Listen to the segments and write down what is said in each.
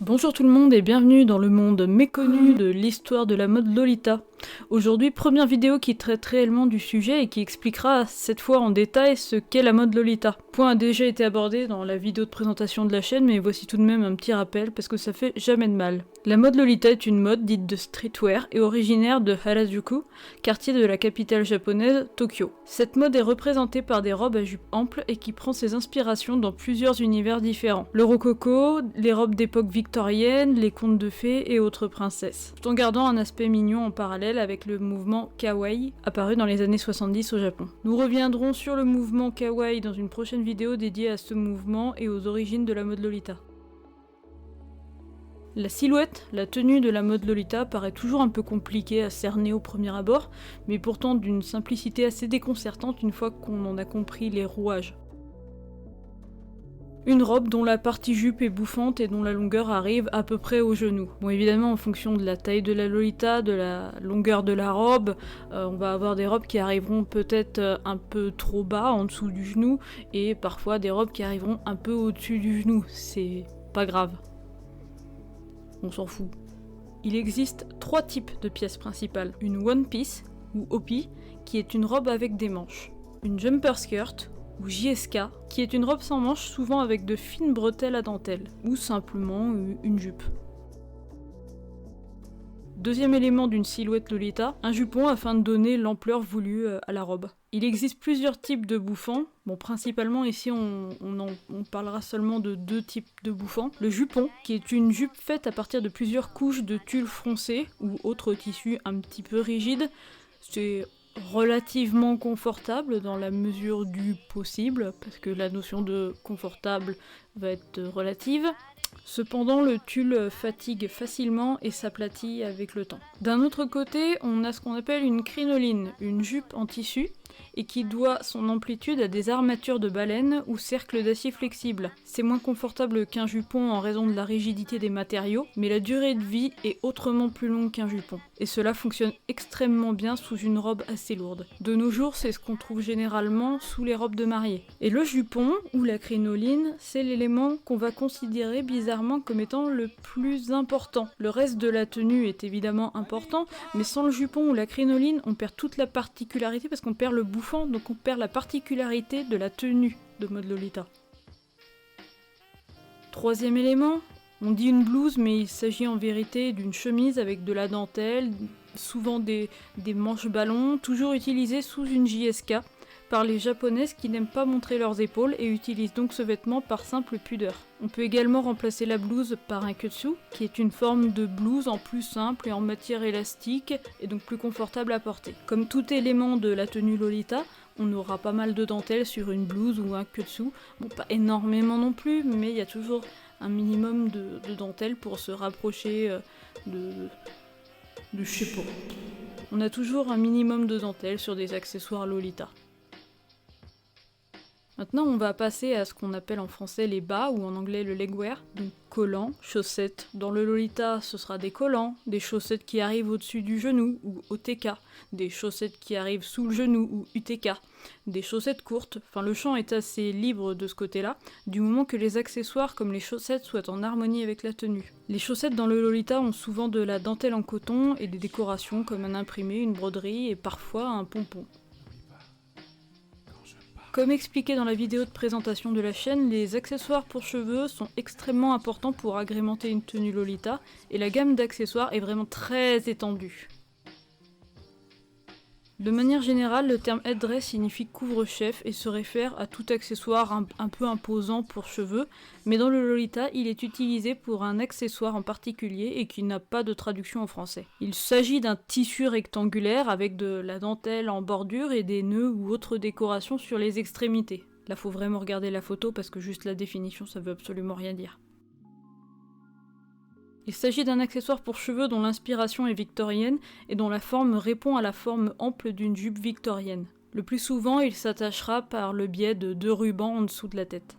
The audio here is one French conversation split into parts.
Bonjour tout le monde et bienvenue dans le monde méconnu de l'histoire de la mode Lolita. Aujourd'hui, première vidéo qui traite réellement du sujet et qui expliquera cette fois en détail ce qu'est la mode Lolita. Le point a déjà été abordé dans la vidéo de présentation de la chaîne, mais voici tout de même un petit rappel parce que ça fait jamais de mal. La mode Lolita est une mode dite de streetwear et originaire de Harajuku, quartier de la capitale japonaise, Tokyo. Cette mode est représentée par des robes à jupe ample et qui prend ses inspirations dans plusieurs univers différents. Le rococo, les robes d'époque victorienne, les contes de fées et autres princesses, tout en gardant un aspect mignon en parallèle avec le mouvement kawaii apparu dans les années 70 au Japon. Nous reviendrons sur le mouvement kawaii dans une prochaine vidéo dédiée à ce mouvement et aux origines de la mode Lolita. La silhouette, la tenue de la mode Lolita paraît toujours un peu compliquée à cerner au premier abord, mais pourtant d'une simplicité assez déconcertante une fois qu'on en a compris les rouages. Une robe dont la partie jupe est bouffante et dont la longueur arrive à peu près au genou. Bon, évidemment, en fonction de la taille de la Lolita, de la longueur de la robe, on va avoir des robes qui arriveront peut-être un peu trop bas, en dessous du genou, et parfois des robes qui arriveront un peu au-dessus du genou. C'est pas grave. On s'en fout. Il existe 3 types de pièces principales. Une one piece, ou opi, qui est une robe avec des manches. Une jumper skirt, ou JSK, qui est une robe sans manches souvent avec de fines bretelles à dentelle, ou simplement une jupe. Deuxième élément d'une silhouette Lolita, un jupon afin de donner l'ampleur voulue à la robe. Il existe plusieurs types de bouffants, bon principalement ici on parlera seulement de 2 types de bouffants. Le jupon, qui est une jupe faite à partir de plusieurs couches de tulle froncé ou autre tissu un petit peu rigide, c'est relativement confortable dans la mesure du possible, parce que la notion de confortable va être relative. Cependant, le tulle fatigue facilement et s'aplatit avec le temps. D'un autre côté, on a ce qu'on appelle une crinoline, une jupe en tissu, et qui doit son amplitude à des armatures de baleine ou cercles d'acier flexibles. C'est moins confortable qu'un jupon en raison de la rigidité des matériaux, mais la durée de vie est autrement plus longue qu'un jupon. Et cela fonctionne extrêmement bien sous une robe assez lourde. De nos jours, c'est ce qu'on trouve généralement sous les robes de mariée. Et le jupon, ou la crinoline, c'est l'élément qu'on va considérer bizarrement comme étant le plus important. Le reste de la tenue est évidemment important, mais sans le jupon ou la crinoline, on perd toute la particularité parce qu'on perd le bouffant, donc on perd la particularité de la tenue de mode Lolita. Troisième élément, on dit une blouse, mais il s'agit en vérité d'une chemise avec de la dentelle, souvent des manches ballons, toujours utilisées sous une JSK par les japonaises qui n'aiment pas montrer leurs épaules et utilisent donc ce vêtement par simple pudeur. On peut également remplacer la blouse par un kutsu, qui est une forme de blouse en plus simple et en matière élastique, et donc plus confortable à porter. Comme tout élément de la tenue Lolita, on aura pas mal de dentelle sur une blouse ou un kutsu. Bon, pas énormément non plus, mais il y a toujours un minimum de dentelle pour se rapprocher de je sais pas. On a toujours un minimum de dentelle sur des accessoires Lolita. Maintenant, on va passer à ce qu'on appelle en français les bas ou en anglais le legwear, donc collants, chaussettes. Dans le Lolita, ce sera des collants, des chaussettes qui arrivent au-dessus du genou ou OTK, des chaussettes qui arrivent sous le genou ou UTK, des chaussettes courtes. Enfin, le champ est assez libre de ce côté-là, du moment que les accessoires comme les chaussettes soient en harmonie avec la tenue. Les chaussettes dans le Lolita ont souvent de la dentelle en coton et des décorations comme un imprimé, une broderie et parfois un pompon. Comme expliqué dans la vidéo de présentation de la chaîne, les accessoires pour cheveux sont extrêmement importants pour agrémenter une tenue Lolita, et la gamme d'accessoires est vraiment très étendue. De manière générale, le terme headdress signifie couvre-chef et se réfère à tout accessoire un peu imposant pour cheveux, mais dans le Lolita, il est utilisé pour un accessoire en particulier et qui n'a pas de traduction en français. Il s'agit d'un tissu rectangulaire avec de la dentelle en bordure et des nœuds ou autres décorations sur les extrémités. Là, faut vraiment regarder la photo parce que juste la définition, ça veut absolument rien dire. Il s'agit d'un accessoire pour cheveux dont l'inspiration est victorienne et dont la forme répond à la forme ample d'une jupe victorienne. Le plus souvent, il s'attachera par le biais de 2 rubans en dessous de la tête.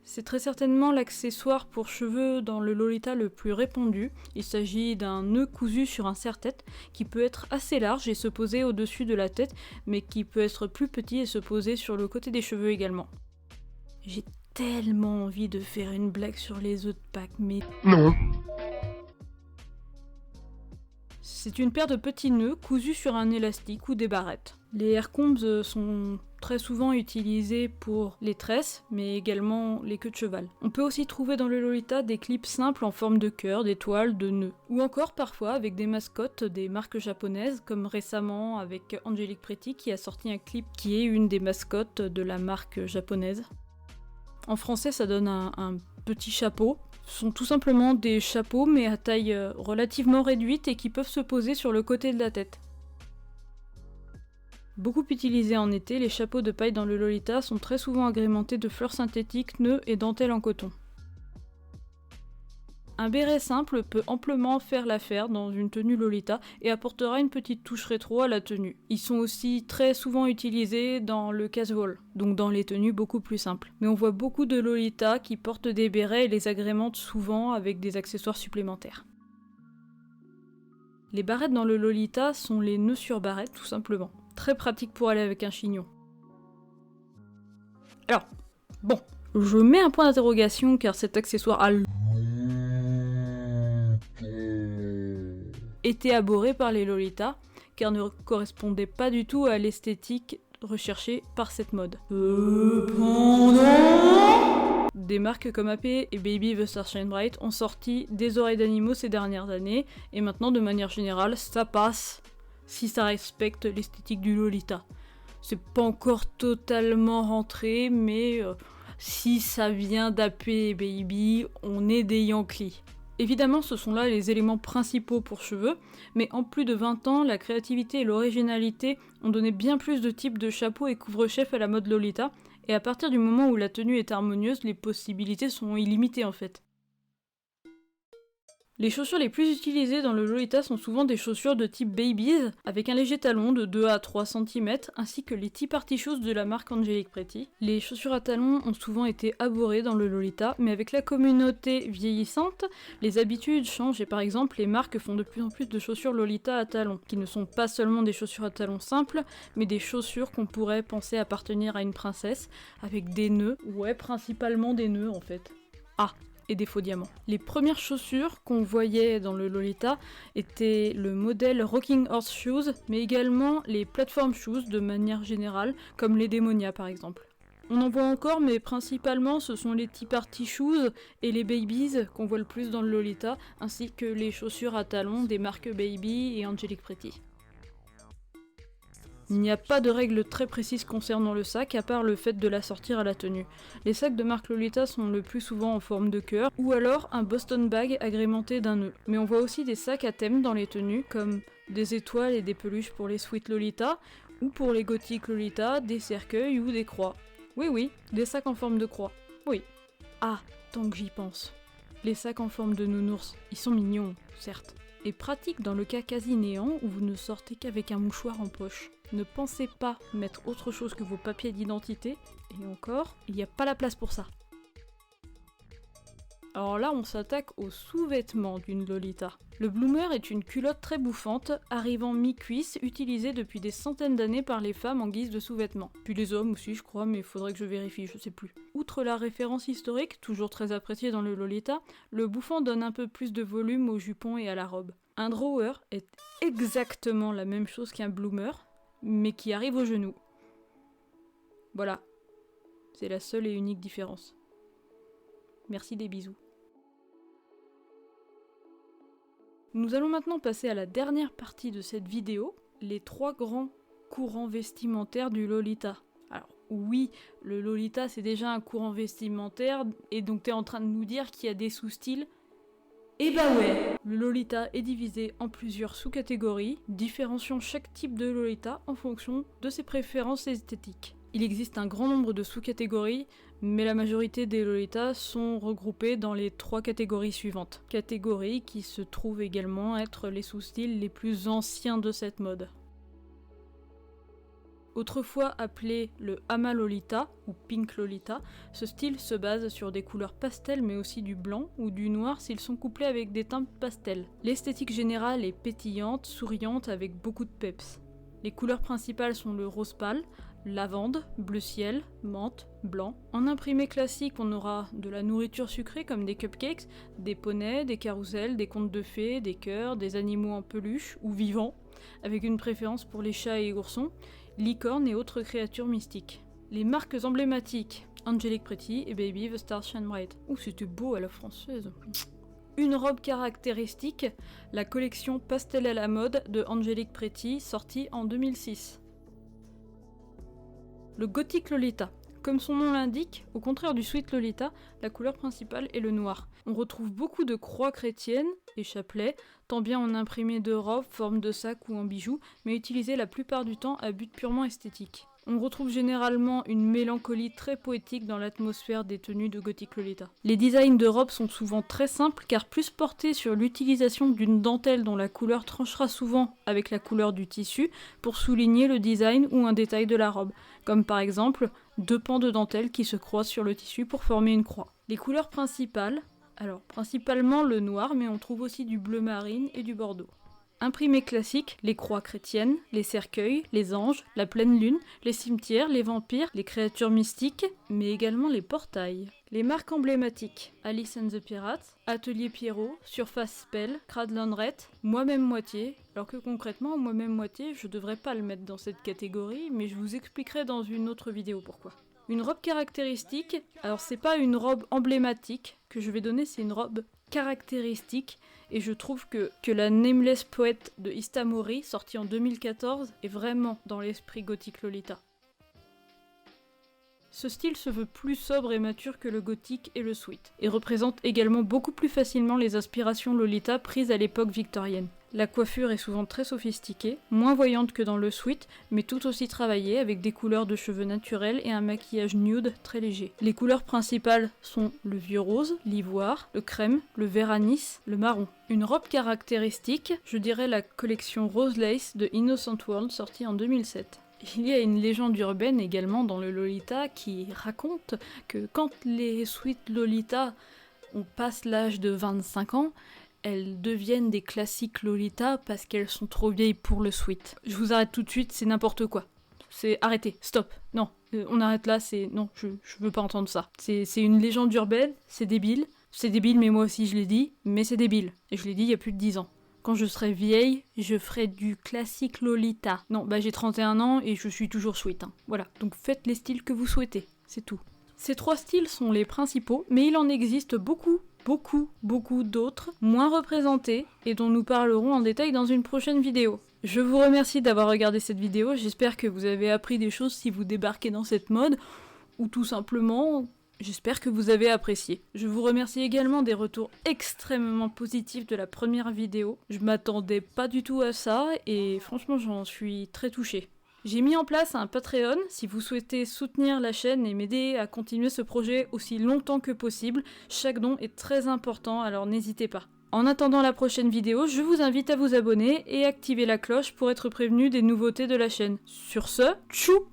C'est très certainement l'accessoire pour cheveux dans le Lolita le plus répandu. Il s'agit d'un nœud cousu sur un serre-tête qui peut être assez large et se poser au-dessus de la tête, mais qui peut être plus petit et se poser sur le côté des cheveux également. J'ai tellement envie de faire une blague sur les œufs de Pâques, mais... Non. C'est une paire de petits nœuds cousus sur un élastique ou des barrettes. Les aircombs sont très souvent utilisés pour les tresses, mais également les queues de cheval. On peut aussi trouver dans le Lolita des clips simples en forme de cœur, d'étoiles, de nœuds. Ou encore parfois avec des mascottes des marques japonaises, comme récemment avec Angelic Pretty qui a sorti un clip qui est une des mascottes de la marque japonaise. En français, ça donne un petit chapeau. Ce sont tout simplement des chapeaux mais à taille relativement réduite et qui peuvent se poser sur le côté de la tête. Beaucoup utilisés en été, les chapeaux de paille dans le Lolita sont très souvent agrémentés de fleurs synthétiques, nœuds et dentelles en coton. Un béret simple peut amplement faire l'affaire dans une tenue Lolita et apportera une petite touche rétro à la tenue. Ils sont aussi très souvent utilisés dans le casual, donc dans les tenues beaucoup plus simples. Mais on voit beaucoup de Lolita qui portent des bérets et les agrémentent souvent avec des accessoires supplémentaires. Les barrettes dans le Lolita sont les nœuds sur barrette tout simplement. Très pratique pour aller avec un chignon. Alors, bon, je mets un point d'interrogation car cet accessoire a été abhorré par les Lolita, car ne correspondait pas du tout à l'esthétique recherchée par cette mode. Des marques comme AP et Baby The Star Shine Bright ont sorti des oreilles d'animaux ces dernières années, et maintenant de manière générale, ça passe si ça respecte l'esthétique du Lolita. C'est pas encore totalement rentré, mais si ça vient d'AP et Baby, on est des Yankees. Évidemment, ce sont là les éléments principaux pour cheveux, mais en plus de 20 ans, la créativité et l'originalité ont donné bien plus de types de chapeaux et couvre-chefs à la mode Lolita, et à partir du moment où la tenue est harmonieuse, les possibilités sont illimitées en fait. Les chaussures les plus utilisées dans le Lolita sont souvent des chaussures de type Babies, avec un léger talon de 2 à 3 cm, ainsi que les Tea Party Shoes de la marque Angelic Pretty. Les chaussures à talons ont souvent été abhorrées dans le Lolita, mais avec la communauté vieillissante, les habitudes changent et par exemple les marques font de plus en plus de chaussures Lolita à talons, qui ne sont pas seulement des chaussures à talons simples, mais des chaussures qu'on pourrait penser appartenir à une princesse, avec des nœuds, ouais principalement des nœuds en fait. Ah, et des faux diamants. Les premières chaussures qu'on voyait dans le Lolita étaient le modèle Rocking Horse Shoes, mais également les platform shoes de manière générale, comme les Demonia par exemple. On en voit encore, mais principalement ce sont les Tea Party Shoes et les Babies qu'on voit le plus dans le Lolita, ainsi que les chaussures à talons des marques Baby et Angelic Pretty. Il n'y a pas de règle très précise concernant le sac, à part le fait de l'assortir à la tenue. Les sacs de marque Lolita sont le plus souvent en forme de cœur, ou alors un Boston bag agrémenté d'un nœud. Mais on voit aussi des sacs à thème dans les tenues, comme des étoiles et des peluches pour les Sweet Lolita, ou pour les Gothic Lolita, des cercueils ou des croix. Oui, des sacs en forme de croix. Oui. Ah, tant que j'y pense. Les sacs en forme de nounours, ils sont mignons, certes. Et pratiques dans le cas quasi néant où vous ne sortez qu'avec un mouchoir en poche. Ne pensez pas mettre autre chose que vos papiers d'identité, et encore, il n'y a pas la place pour ça. Alors là, on s'attaque aux sous-vêtements d'une Lolita. Le bloomer est une culotte très bouffante, arrivant mi-cuisse, utilisée depuis des centaines d'années par les femmes en guise de sous-vêtements. Puis les hommes aussi, je crois, mais il faudrait que je vérifie, je sais plus. Outre la référence historique, toujours très appréciée dans le Lolita, le bouffant donne un peu plus de volume au jupon et à la robe. Un drawer est exactement la même chose qu'un bloomer, mais qui arrive au genou. Voilà. C'est la seule et unique différence. Merci, des bisous. Nous allons maintenant passer à la dernière partie de cette vidéo, les 3 grands courants vestimentaires du Lolita. Alors oui, le Lolita c'est déjà un courant vestimentaire, et donc t'es en train de nous dire qu'il y a des sous-styles. Eh bah ouais. Le Lolita est divisé en plusieurs sous-catégories, différenciant chaque type de Lolita en fonction de ses préférences esthétiques. Il existe un grand nombre de sous-catégories, mais la majorité des Lolitas sont regroupées dans les 3 catégories suivantes. Catégories qui se trouvent également être les sous-styles les plus anciens de cette mode. Autrefois appelé le Hama Lolita ou Pink Lolita, ce style se base sur des couleurs pastel mais aussi du blanc ou du noir s'ils sont couplés avec des teintes pastel. L'esthétique générale est pétillante, souriante avec beaucoup de peps. Les couleurs principales sont le rose pâle, lavande, bleu ciel, menthe, blanc. En imprimé classique, on aura de la nourriture sucrée comme des cupcakes, des poneys, des carousels, des contes de fées, des cœurs, des animaux en peluche ou vivants, avec une préférence pour les chats et les oursons, licornes et autres créatures mystiques. Les marques emblématiques, Angelic Pretty et Baby the Star Shine Bright. Ouh, c'était beau à la française. Une robe caractéristique, la collection Pastel à la mode de Angelic Pretty, sortie en 2006. Le Gothic Lolita. Comme son nom l'indique, au contraire du Sweet Lolita, la couleur principale est le noir. On retrouve beaucoup de croix chrétiennes et chapelets, tant bien en imprimé de robes, forme de sac ou en bijoux, mais utilisés la plupart du temps à but purement esthétique. On retrouve généralement une mélancolie très poétique dans l'atmosphère des tenues de Gothic Lolita. Les designs de robes sont souvent très simples car plus portés sur l'utilisation d'une dentelle dont la couleur tranchera souvent avec la couleur du tissu pour souligner le design ou un détail de la robe, comme par exemple 2 pans de dentelle qui se croisent sur le tissu pour former une croix. Les couleurs principales, alors principalement le noir mais on trouve aussi du bleu marine et du bordeaux. Imprimés classiques, les croix chrétiennes, les cercueils, les anges, la pleine lune, les cimetières, les vampires, les créatures mystiques, mais également les portails. Les marques emblématiques, Alice and the Pirates, Atelier Pierrot, Surface Spell, Cradlandrette, Moi-même moitié, alors que concrètement, Moi-même moitié, je devrais pas le mettre dans cette catégorie, mais je vous expliquerai dans une autre vidéo pourquoi. Une robe caractéristique, alors c'est pas une robe emblématique que je vais donner, c'est une robe caractéristique, et je trouve que la Nameless Poet de Istamori, sortie en 2014, est vraiment dans l'esprit gothique Lolita. Ce style se veut plus sobre et mature que le gothique et le sweet, et représente également beaucoup plus facilement les aspirations Lolita prises à l'époque victorienne. La coiffure est souvent très sophistiquée, moins voyante que dans le sweet, mais tout aussi travaillée avec des couleurs de cheveux naturelles et un maquillage nude très léger. Les couleurs principales sont le vieux rose, l'ivoire, le crème, le vert anis, le marron. Une robe caractéristique, je dirais la collection Rose Lace de Innocent World sortie en 2007. Il y a une légende urbaine également dans le Lolita qui raconte que quand les sweet Lolita passent l'âge de 25 ans, elles deviennent des classiques Lolita parce qu'elles sont trop vieilles pour le sweet. Je vous arrête tout de suite, c'est n'importe quoi. C'est arrêtez, stop, non, on arrête là, non, je veux pas entendre ça. C'est une légende urbaine, c'est débile mais moi aussi je l'ai dit, mais c'est débile. Et je l'ai dit il y a plus de 10 ans. Quand je serai vieille, je ferai du classique Lolita. Non, j'ai 31 ans et je suis toujours sweet. Hein. Voilà, donc faites les styles que vous souhaitez, c'est tout. Ces 3 styles sont les principaux, mais il en existe beaucoup d'autres, moins représentés, et dont nous parlerons en détail dans une prochaine vidéo. Je vous remercie d'avoir regardé cette vidéo, j'espère que vous avez appris des choses si vous débarquez dans cette mode, ou tout simplement... J'espère que vous avez apprécié. Je vous remercie également des retours extrêmement positifs de la première vidéo. Je m'attendais pas du tout à ça et franchement j'en suis très touchée. J'ai mis en place un Patreon si vous souhaitez soutenir la chaîne et m'aider à continuer ce projet aussi longtemps que possible. Chaque don est très important alors n'hésitez pas. En attendant la prochaine vidéo, je vous invite à vous abonner et activer la cloche pour être prévenu des nouveautés de la chaîne. Sur ce, tchou!